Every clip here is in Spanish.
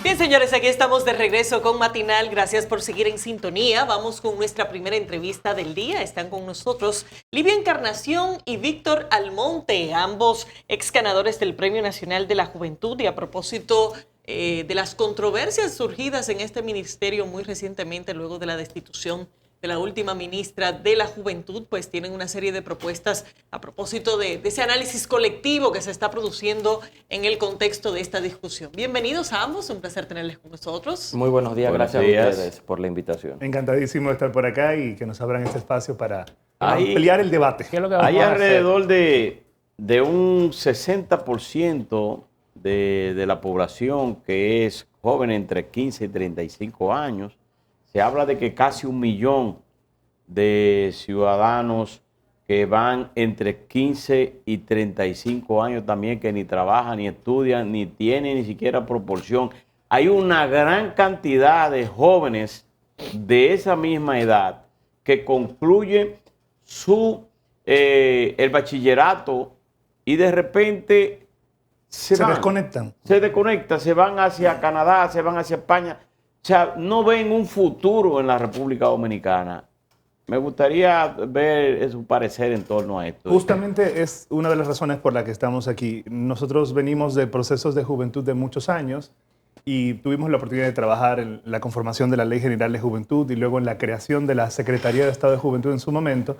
Bien, señores, aquí estamos de regreso con Matinal. Gracias por seguir en sintonía. Vamos con nuestra primera entrevista del día. Están con nosotros Livia Encarnación y Víctor Almonte, ambos ex ganadores del Premio Nacional de la Juventud. Y a propósito de las controversias surgidas en este ministerio muy recientemente, luego de la destitución de la última ministra de la Juventud, pues tienen una serie de propuestas a propósito de ese análisis colectivo que se está produciendo en el contexto de esta discusión. Bienvenidos a ambos, un placer tenerles con nosotros. Muy buenos días, gracias a ustedes por la invitación. Encantadísimo de estar por acá y que nos abran este espacio para ampliar el debate. ¿Qué es lo que Hay vamos a alrededor de un 60% de la población que es joven entre 15 y 35 años. Se habla de que casi 1 millón de ciudadanos que van entre 15 y 35 años también, que ni trabajan, ni estudian, ni tienen ni siquiera proporción. Hay una gran cantidad de jóvenes de esa misma edad que concluyen el bachillerato y de repente se desconectan. Se desconectan, se van hacia Canadá, se van hacia España. O sea, no ven un futuro en la República Dominicana. Me gustaría ver su parecer en torno a esto. Justamente es una de las razones por las que estamos aquí. Nosotros venimos de procesos de juventud de muchos años y tuvimos la oportunidad de trabajar en la conformación de la Ley General de Juventud y luego en la creación de la Secretaría de Estado de Juventud en su momento.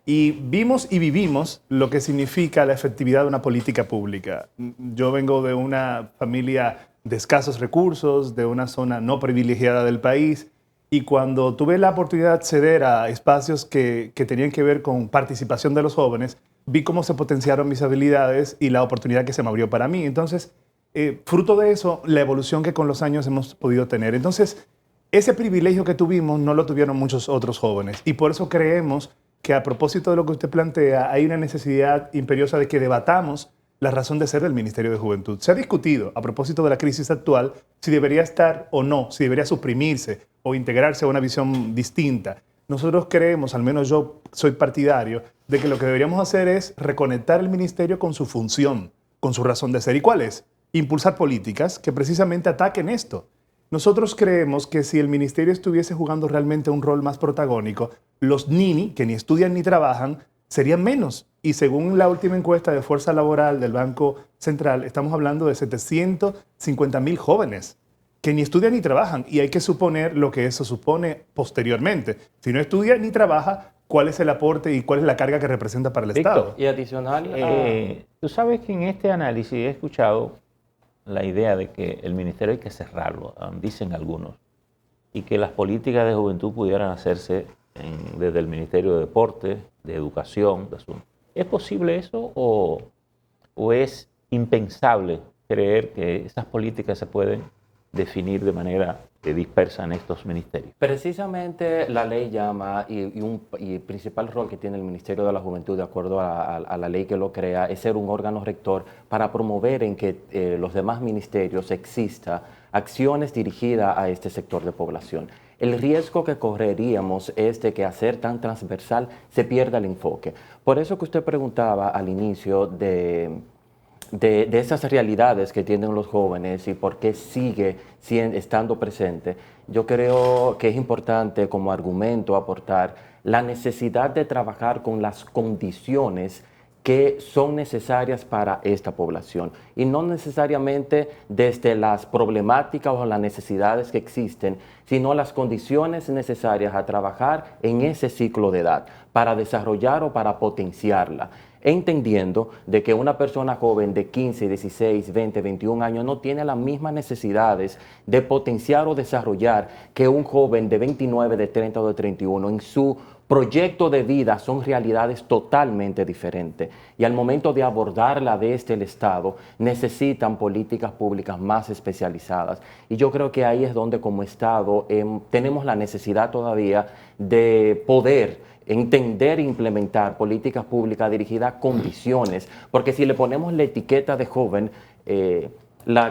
Y vimos y vivimos lo que significa la efectividad de una política pública. Yo vengo de una familia de escasos recursos, de una zona no privilegiada del país, y cuando tuve la oportunidad de acceder a espacios que tenían que ver con participación de los jóvenes, vi cómo se potenciaron mis habilidades y la oportunidad que se me abrió para mí. Entonces, fruto de eso, la evolución que con los años hemos podido tener. Entonces, ese privilegio que tuvimos no lo tuvieron muchos otros jóvenes, y por eso creemos que a propósito de lo que usted plantea, hay una necesidad imperiosa de que debatamos la razón de ser del Ministerio de Juventud. Se ha discutido, a propósito de la crisis actual, si debería estar o no, si debería suprimirse o integrarse a una visión distinta. Nosotros creemos, al menos yo soy partidario, de que lo que deberíamos hacer es reconectar el ministerio con su función, con su razón de ser. ¿Y cuál es? Impulsar políticas que precisamente ataquen esto. Nosotros creemos que si el ministerio estuviese jugando realmente un rol más protagónico, los nini, que ni estudian ni trabajan, serían menos. Y según la última encuesta de fuerza laboral del Banco Central, estamos hablando de 750,000 jóvenes que ni estudian ni trabajan. Y hay que suponer lo que eso supone posteriormente. Si no estudia ni trabaja, ¿cuál es el aporte y cuál es la carga que representa para el Estado? Y adicional, tú sabes que en este análisis he escuchado la idea de que el ministerio hay que cerrarlo, dicen algunos, y que las políticas de juventud pudieran hacerse desde el Ministerio de Deporte, de Educación, de Asuntos. ¿Es posible eso o es impensable creer que esas políticas se pueden definir de manera dispersa en estos ministerios? precisamente la ley llama y el principal rol que tiene el Ministerio de la Juventud, de acuerdo a la ley que lo crea, es ser un órgano rector para promover en que los demás ministerios exista acciones dirigidas a este sector de población. El riesgo que correríamos es de que al ser tan transversal se pierda el enfoque. Por eso que usted preguntaba al inicio de esas realidades que tienen los jóvenes y por qué sigue estando presente, yo creo que es importante como argumento aportar la necesidad de trabajar con las condiciones que son necesarias para esta población y no necesariamente desde las problemáticas o las necesidades que existen, sino las condiciones necesarias a trabajar en ese ciclo de edad para desarrollar o para potenciarla, entendiendo de que una persona joven de 15, 16, 20, 21 años no tiene las mismas necesidades de potenciar o desarrollar que un joven de 29, de 30 o de 31 en su proyecto de vida. Son realidades totalmente diferentes y al momento de abordarla desde el Estado necesitan políticas públicas más especializadas, y yo creo que ahí es donde como Estado tenemos la necesidad todavía de poder entender e implementar políticas públicas dirigidas a condiciones, porque si le ponemos la etiqueta de joven,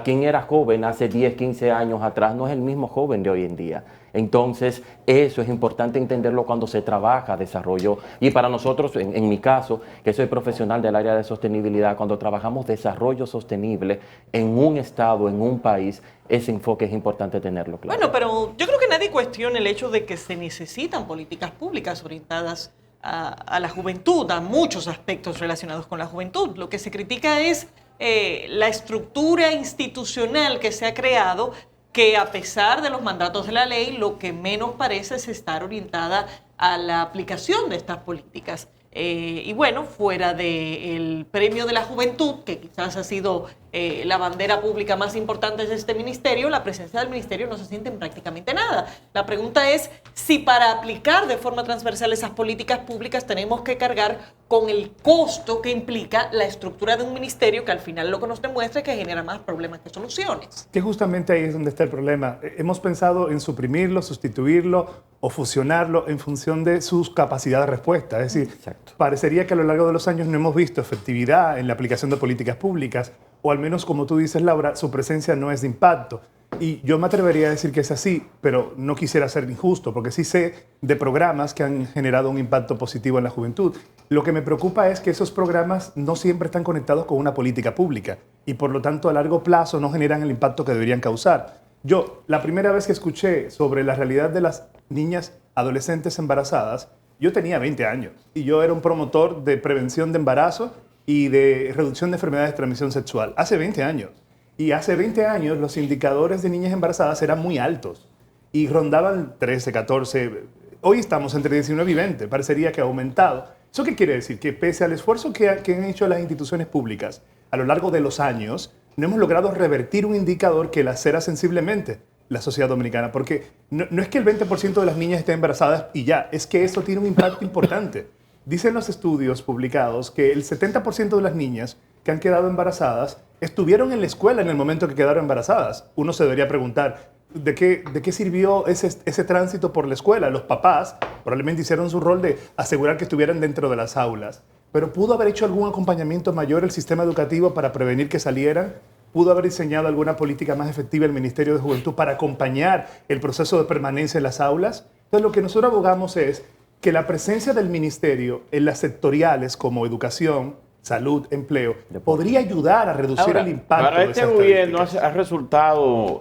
Quien era joven hace 10, 15 años atrás no es el mismo joven de hoy en día. Entonces, eso es importante entenderlo cuando se trabaja desarrollo. Y para nosotros, en mi caso, que soy profesional del área de sostenibilidad, cuando trabajamos desarrollo sostenible en un estado, en un país, ese enfoque es importante tenerlo claro. Bueno, pero yo creo que nadie cuestiona el hecho de que se necesitan políticas públicas orientadas a la juventud, a muchos aspectos relacionados con la juventud. Lo que se critica es la estructura institucional que se ha creado, que a pesar de los mandatos de la ley, lo que menos parece es estar orientada a la aplicación de estas políticas. Y bueno, fuera del premio de la juventud, que quizás ha sido la bandera pública más importante de este ministerio, la presencia del ministerio no se siente en prácticamente nada. La pregunta es si para aplicar de forma transversal esas políticas públicas tenemos que cargar con el costo que implica la estructura de un ministerio, que al final lo que nos demuestra es que genera más problemas que soluciones. Que justamente ahí es donde está el problema. Hemos pensado en suprimirlo, sustituirlo o fusionarlo en función de sus capacidades de respuesta. Es decir, exacto, parecería que a lo largo de los años no hemos visto efectividad en la aplicación de políticas públicas, o al menos, como tú dices, Laura, su presencia no es de impacto. Y yo me atrevería a decir que es así, pero no quisiera ser injusto, porque sí sé de programas que han generado un impacto positivo en la juventud. Lo que me preocupa es que esos programas no siempre están conectados con una política pública y por lo tanto a largo plazo no generan el impacto que deberían causar. Yo, la primera vez que escuché sobre la realidad de las niñas adolescentes embarazadas, yo tenía 20 años y yo era un promotor de prevención de embarazo y de reducción de enfermedades de transmisión sexual. Hace 20 años. Y hace 20 años los indicadores de niñas embarazadas eran muy altos y rondaban 13, 14. Hoy estamos entre 19 y 20. Parecería que ha aumentado. ¿Eso qué quiere decir? Que pese al esfuerzo que han hecho las instituciones públicas a lo largo de los años, no hemos logrado revertir un indicador que lacera sensiblemente la sociedad dominicana. Porque no es que el 20% de las niñas estén embarazadas y ya, es que eso tiene un impacto importante. Dicen los estudios publicados que el 70% de las niñas que han quedado embarazadas estuvieron en la escuela en el momento que quedaron embarazadas. Uno se debería preguntar, ¿de qué sirvió ese tránsito por la escuela? Los papás probablemente hicieron su rol de asegurar que estuvieran dentro de las aulas, pero ¿pudo haber hecho algún acompañamiento mayor el sistema educativo para prevenir que salieran? ¿Pudo haber diseñado alguna política más efectiva el Ministerio de Juventud para acompañar el proceso de permanencia en las aulas? Entonces, lo que nosotros abogamos es que la presencia del ministerio en las sectoriales como educación, salud, empleo, podría ayudar a reducir el impacto. Para de este esas gobierno estadísticas. ha resultado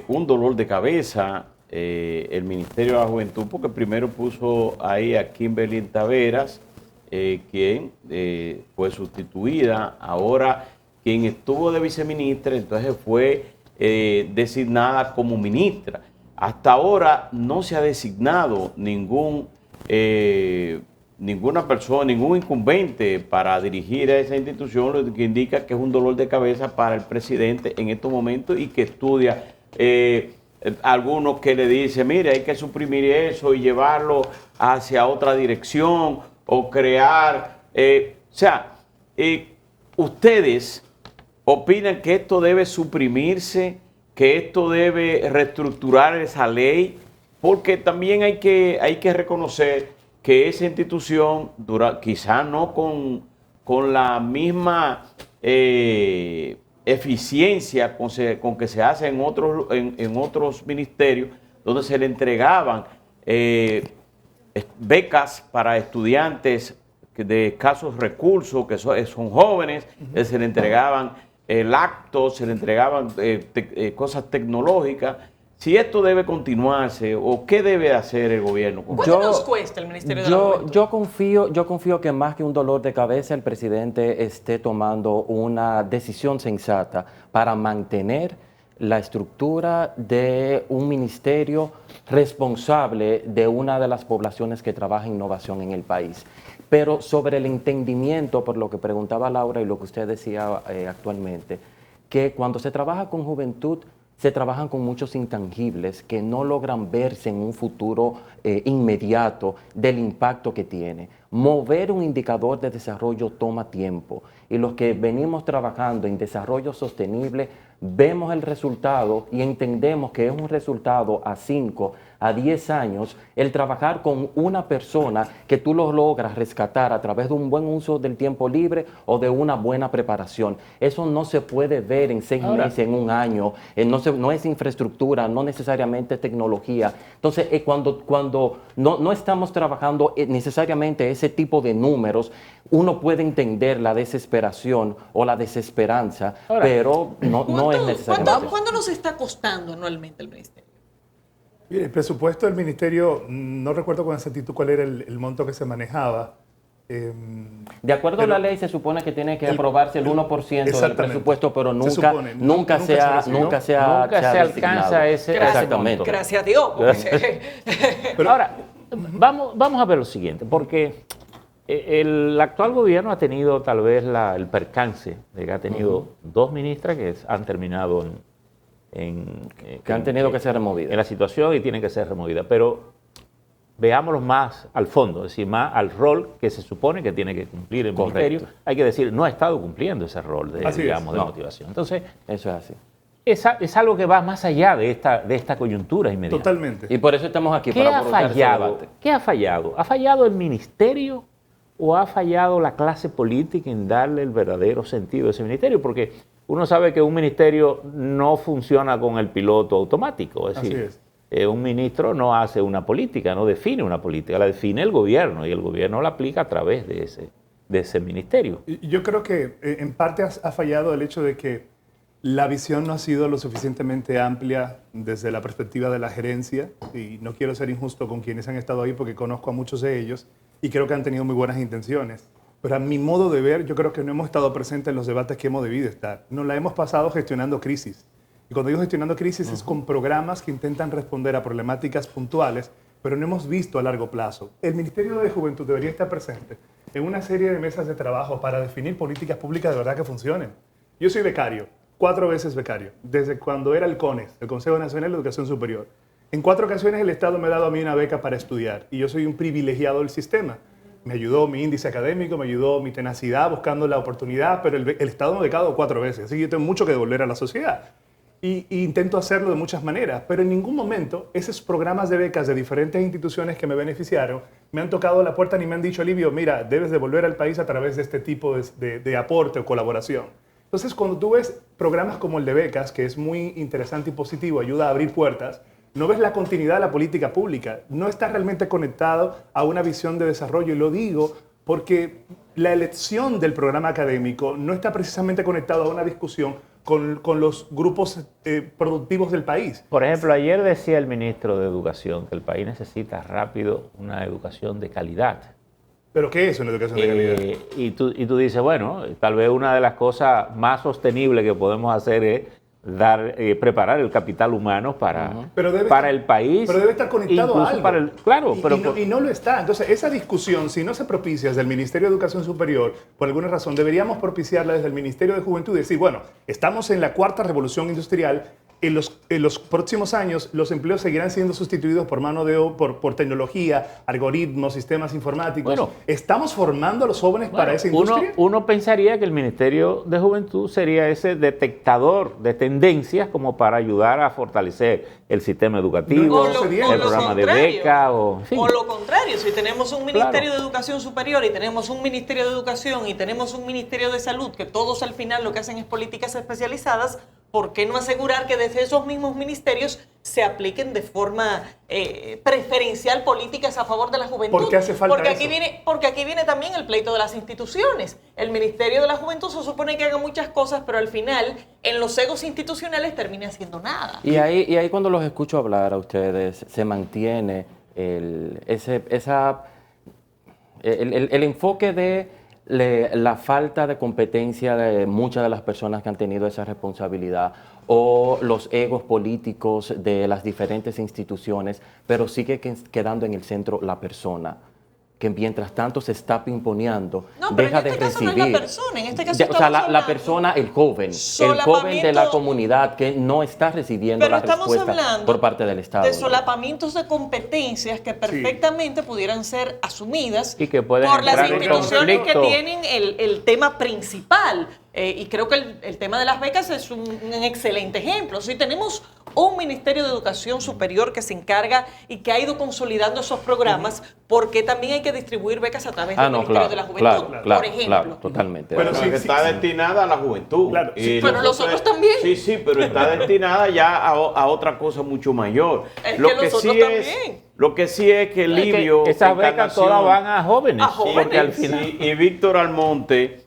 un dolor de cabeza el Ministerio de la Juventud, porque primero puso ahí a Kimberly Taveras, quien fue sustituida, ahora quien estuvo de viceministra, entonces fue designada como ministra. Hasta ahora no se ha designado ninguna persona, ningún incumbente para dirigir a esa institución, lo que indica que es un dolor de cabeza para el presidente en estos momentos y que estudia algunos que le dicen, mire, hay que suprimir eso y llevarlo hacia otra dirección o crear, ustedes opinan que esto debe suprimirse, que esto debe reestructurar esa ley, porque también hay que reconocer que esa institución, quizá no con la misma eficiencia con que se hace en otros ministerios, donde se le entregaban becas para estudiantes de escasos recursos, que son jóvenes, se le entregaban laptops, se le entregaban cosas tecnológicas. Si esto debe continuarse o qué debe hacer el gobierno. ¿Cuánto nos cuesta el Ministerio de la Juventud? Yo confío que más que un dolor de cabeza el presidente esté tomando una decisión sensata para mantener la estructura de un ministerio responsable de una de las poblaciones que trabaja en innovación en el país. Pero sobre el entendimiento, por lo que preguntaba Laura y lo que usted decía actualmente, que cuando se trabaja con juventud, se trabajan con muchos intangibles que no logran verse en un futuro inmediato del impacto que tiene. mover un indicador de desarrollo toma tiempo. Y los que venimos trabajando en desarrollo sostenible, vemos el resultado y entendemos que es un resultado a 5, a 10 años, el trabajar con una persona que tú lo logras rescatar a través de un buen uso del tiempo libre o de una buena preparación. Eso no se puede ver en 6 meses, en un año, no es infraestructura, no necesariamente tecnología. Entonces, cuando no estamos trabajando necesariamente ese tipo de números, uno puede entender la desesperación o la desesperanza, pero no es necesariamente. ¿Cuánto nos está costando anualmente el ministerio? Mire, el presupuesto del ministerio, no recuerdo con exactitud cuál era el monto que se manejaba. De acuerdo a la ley se supone que tiene que aprobarse el 1% del presupuesto, pero nunca se alcanza ese Exactamente. Gracias a Dios. Pero ahora, vamos a ver lo siguiente, porque el actual gobierno ha tenido tal vez el percance de que ha tenido dos ministras que han terminado que han tenido que ser removidas en la situación y tienen que ser removidas, pero veámoslo más al fondo, es decir, más al rol que se supone que tiene que cumplir el ministerio. Hay que decir, no ha estado cumpliendo ese rol de motivación. Entonces, eso es así. Es algo que va más allá de esta coyuntura inmediata. Totalmente. Y por eso estamos aquí, ¿Qué para ha fallado? ¿Qué ha fallado? ¿Ha fallado el ministerio o ha fallado la clase política en darle el verdadero sentido a ese ministerio? Porque uno sabe que un ministerio no funciona con el piloto automático. Es decir, un ministro no hace una política, no define una política, la define el gobierno y el gobierno la aplica a través de ese ministerio. Yo creo que en parte ha fallado el hecho de que la visión no ha sido lo suficientemente amplia desde la perspectiva de la gerencia, y no quiero ser injusto con quienes han estado ahí porque conozco a muchos de ellos y creo que han tenido muy buenas intenciones. Pero a mi modo de ver, yo creo que no hemos estado presentes en los debates que hemos debido estar. Nos la hemos pasado gestionando crisis. Y cuando digo gestionando crisis es con programas que intentan responder a problemáticas puntuales, pero no hemos visto a largo plazo. El Ministerio de Juventud debería estar presente en una serie de mesas de trabajo para definir políticas públicas de verdad que funcionen. Yo soy becario, 4 veces becario, desde cuando era el CONES, el Consejo Nacional de Educación Superior. En 4 ocasiones el Estado me ha dado a mí una beca para estudiar y yo soy un privilegiado del sistema. Me ayudó mi índice académico, me ayudó mi tenacidad buscando la oportunidad, pero el Estado me ha becado 4 veces, así que yo tengo mucho que devolver a la sociedad. Y intento hacerlo de muchas maneras, pero en ningún momento esos programas de becas de diferentes instituciones que me beneficiaron me han tocado la puerta ni me han dicho, Livio, mira, debes devolver al país a través de este tipo de aporte o colaboración. Entonces, cuando tú ves programas como el de becas, que es muy interesante y positivo, ayuda a abrir puertas, no ves la continuidad de la política pública, no está realmente conectado a una visión de desarrollo. Y lo digo porque la elección del programa académico no está precisamente conectado a una discusión con los grupos productivos del país. Por ejemplo, ayer decía el ministro de Educación que el país necesita rápido una educación de calidad. ¿Pero qué es una educación de calidad? Y tú dices, bueno, tal vez una de las cosas más sostenibles que podemos hacer es preparar el capital humano para el país. Pero debe estar conectado a algo. Claro, y no lo está. Entonces, esa discusión, si no se propicia desde el Ministerio de Educación Superior, por alguna razón, deberíamos propiciarla desde el Ministerio de Juventud y decir, bueno, estamos en la 4ª revolución industrial. En los próximos años, los empleos seguirán siendo sustituidos por mano de obra, por tecnología, algoritmos, sistemas informáticos. Bueno, ¿estamos formando a los jóvenes para esa industria? Uno pensaría que el Ministerio de Juventud sería ese detectador de tendencias como para ayudar a fortalecer el sistema educativo, el programa de beca. O lo contrario, si tenemos un Ministerio de Educación Superior y tenemos un Ministerio de Educación y tenemos un Ministerio de Salud, que todos al final lo que hacen es políticas especializadas, ¿por qué no asegurar que desde esos mismos ministerios se apliquen de forma preferencial políticas a favor de la juventud? Porque hace falta porque aquí viene también el pleito de las instituciones. El Ministerio de la Juventud se supone que haga muchas cosas, pero al final, en los egos institucionales, termina haciendo nada. Y ahí cuando los escucho hablar a ustedes, se mantiene el enfoque de la falta de competencia de muchas de las personas que han tenido esa responsabilidad o los egos políticos de las diferentes instituciones, pero sigue quedando en el centro la persona. que mientras tanto se está pimponeando, No, pero deja en este de caso recibir. no es la persona, en este caso Ya, o sea, estamos la hablando persona, el joven de la comunidad que no está recibiendo Pero la estamos respuesta hablando por parte del Estado. de ¿no? solapamientos de competencias que perfectamente pudieran ser asumidas Y que pueden por las entrar en instituciones que conflicto. tienen el tema principal. Y creo que el tema de las becas es un excelente ejemplo. Si tenemos un Ministerio de Educación Superior que se encarga y que ha ido consolidando esos programas, ¿por qué también hay que distribuir becas a través del Ministerio de la Juventud? Claro, por ejemplo. claro, totalmente. Bueno, Pero sí, que sí, está sí. destinada a la juventud. Claro, sí, pero los otros también. Sí, pero está destinada ya a otra cosa mucho mayor. Es que los otros también. Lo que sí es que Es que Livio esas becas Encarnación, todas van a jóvenes. A jóvenes. Porque al final... y Víctor Almonte,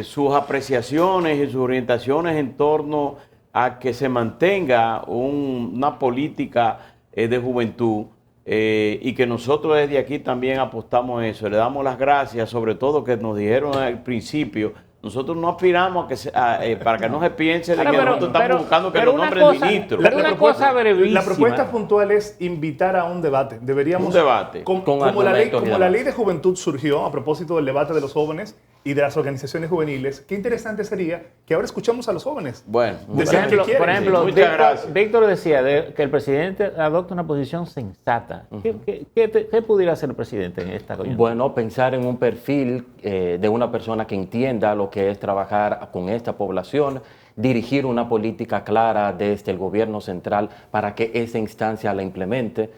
sus apreciaciones y sus orientaciones en torno a que se mantenga una política de juventud y que nosotros desde aquí también apostamos a eso. Le damos las gracias, sobre todo que nos dijeron al principio. Nosotros no aspiramos a que para que no se piense de que nosotros estamos buscando que los nombres ministros. Pero una cosa brevísima. La propuesta puntual es invitar a un debate. Deberíamos, Un debate. Con como argumentos y la demás. ley de juventud surgió a propósito del debate de los jóvenes y de las organizaciones juveniles, qué interesante sería que ahora escuchamos a los jóvenes. Bueno, Decían que quieren. Por ejemplo, Muchas gracias. Víctor decía que el presidente adopta una posición sensata. ¿Qué pudiera hacer el presidente en esta coyuntura? Bueno, pensar en un perfil de una persona que entienda lo que es trabajar con esta población, dirigir una política clara desde el gobierno central para que esa instancia la implemente.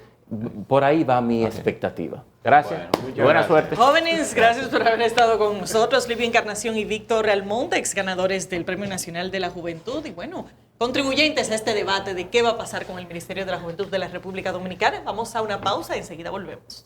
Por ahí va mi expectativa. Gracias. Bueno, muchas Buena gracias. suerte. Jóvenes, gracias por haber estado con nosotros. Livia Encarnación y Víctor Almonte, ex ganadores del Premio Nacional de la Juventud. Y bueno, contribuyentes a este debate de qué va a pasar con el Ministerio de la Juventud de la República Dominicana. Vamos a una pausa y enseguida volvemos.